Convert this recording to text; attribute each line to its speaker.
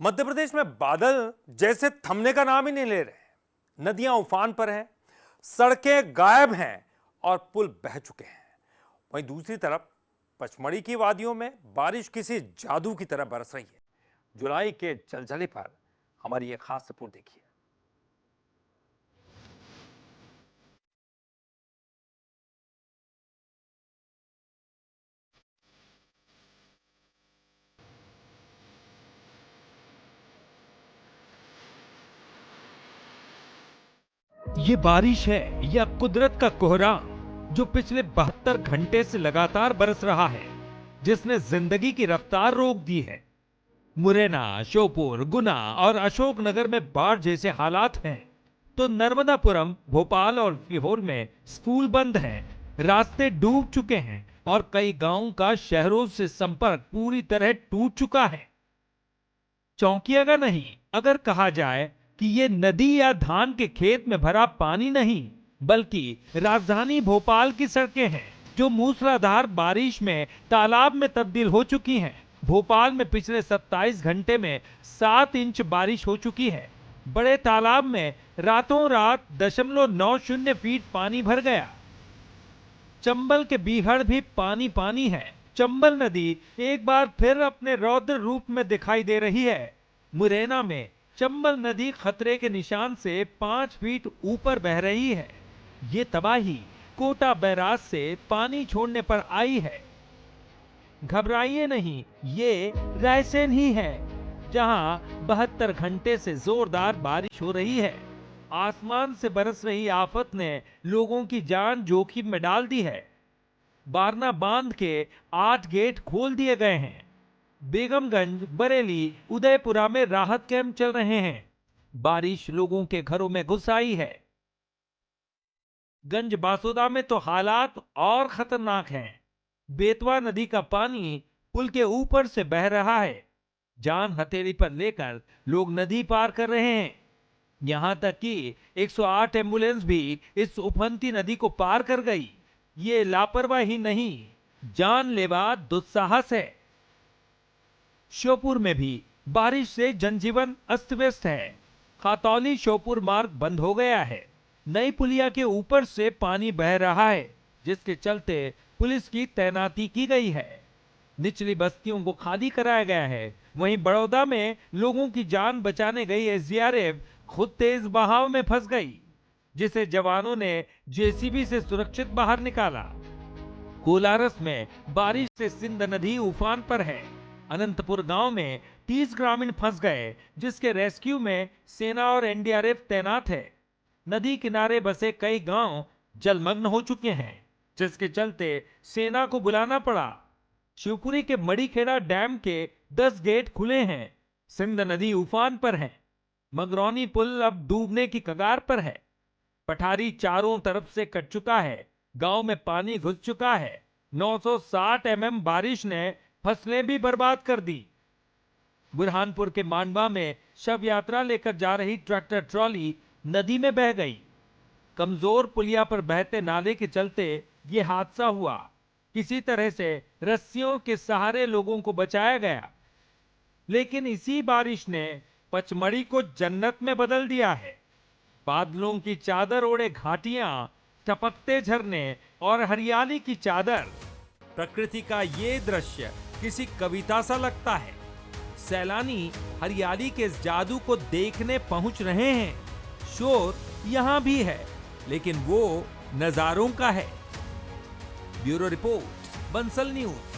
Speaker 1: मध्य प्रदेश में बादल जैसे थमने का नाम ही नहीं ले रहे। नदियां उफान पर हैं, सड़कें गायब हैं और पुल बह चुके हैं। वहीं दूसरी तरफ पचमढ़ी की वादियों में बारिश किसी जादू की तरह बरस रही है। जुलाई के जलजले पर हमारी एक खास रिपोर्ट देखिए।
Speaker 2: ये बारिश है या कुदरत का कोहरा जो पिछले 72 घंटे से लगातार बरस रहा है, जिसने जिंदगी की रफ्तार रोक दी है। मुरैना, श्योपुर, गुना और अशोकनगर में बाढ़ जैसे हालात हैं, तो नर्मदापुरम, भोपाल और सीहोर में स्कूल बंद हैं, रास्ते डूब चुके हैं और कई गांवों का शहरों से संपर्क पूरी तरह टूट चुका है। चौंकिएगा नहीं अगर कहा जाए कि ये नदी या धान के खेत में भरा पानी नहीं, बल्कि राजधानी भोपाल की सड़कें हैं जो मूसलाधार बारिश में तालाब में तब्दील हो चुकी हैं। भोपाल में पिछले 27 घंटे में 7 इंच बारिश हो चुकी है। बड़े तालाब में रातों रात 0.90 फीट पानी भर गया। चंबल के बीहड़ भी पानी पानी है। चंबल नदी एक बार फिर अपने रौद्र रूप में दिखाई दे रही है। मुरैना में चंबल नदी खतरे के निशान से 5 फीट ऊपर बह रही है। ये तबाही कोटा बैराज से पानी छोड़ने पर आई है। घबराइए नहीं, ये रायसेन ही है, जहां 72 घंटे से जोरदार बारिश हो रही है। आसमान से बरस रही आफत ने लोगों की जान जोखिम में डाल दी है। बारना बांध के 8 गेट खोल दिए गए हैं। बेगमगंज, बरेली, उदयपुरा में राहत कैंप चल रहे हैं। बारिश लोगों के घरों में घुस आई है। गंज बासुदा में तो हालात और खतरनाक हैं। बेतवा नदी का पानी पुल के ऊपर से बह रहा है। जान हथेली पर लेकर लोग नदी पार कर रहे हैं। यहां तक कि 108 एम्बुलेंस भी इस उफनती नदी को पार कर गई। ये लापरवाही नहीं, जानलेवा दुस्साहस है। श्योपुर में भी बारिश से जनजीवन अस्त व्यस्त है। खातौली श्योपुर मार्ग बंद हो गया है। नई पुलिया के ऊपर से पानी बह रहा है, जिसके चलते पुलिस की तैनाती की गई है। निचली बस्तियों को खाली कराया गया है। वहीं बड़ौदा में लोगों की जान बचाने गई एसडीआरएफ खुद तेज बहाव में फंस गई, जिसे जवानों ने जेसीबी से सुरक्षित बाहर निकाला। कोलारस में बारिश से सिंध नदी उफान पर है। अनंतपुर गांव में 30 ग्रामीण फंस गए, जिसके रेस्क्यू में सेना और एनडीआरएफ तैनात है। नदी किनारे बसे कई गांव जलमग्न हो चुके हैं, जिसके चलते सेना को बुलाना पड़ा। शिवपुरी के मड़ीखेड़ा डैम के 10 गेट खुले हैं। सिंध नदी उफान पर है। मगरौनी पुल अब डूबने की कगार पर है। पठारी चारों तरफ से कट चुका है। गांव में पानी घुस चुका है। 960 mm बारिश ने फसलें भी बर्बाद कर दी। बुरहानपुर के मांडवा में शव यात्रा लेकर जा रही ट्रैक्टर ट्रॉली नदी में बह गई। कमजोर पुलिया पर बहते नाले के चलते ये हादसा हुआ। किसी तरह से रस्सियों के सहारे लोगों को बचाया गया, लेकिन इसी बारिश ने पचमढ़ी को जन्नत में बदल दिया है। बादलों की चादर ओढ़े घाटियां, टपकते झरने और हरियाली की चादर। प्रकृति का ये दृश्य किसी कविता सा लगता है। सैलानी हरियाली के इस जादू को देखने पहुंच रहे हैं। शोर यहां भी है, लेकिन वो नजारों का है। Bureau report, Bansal news.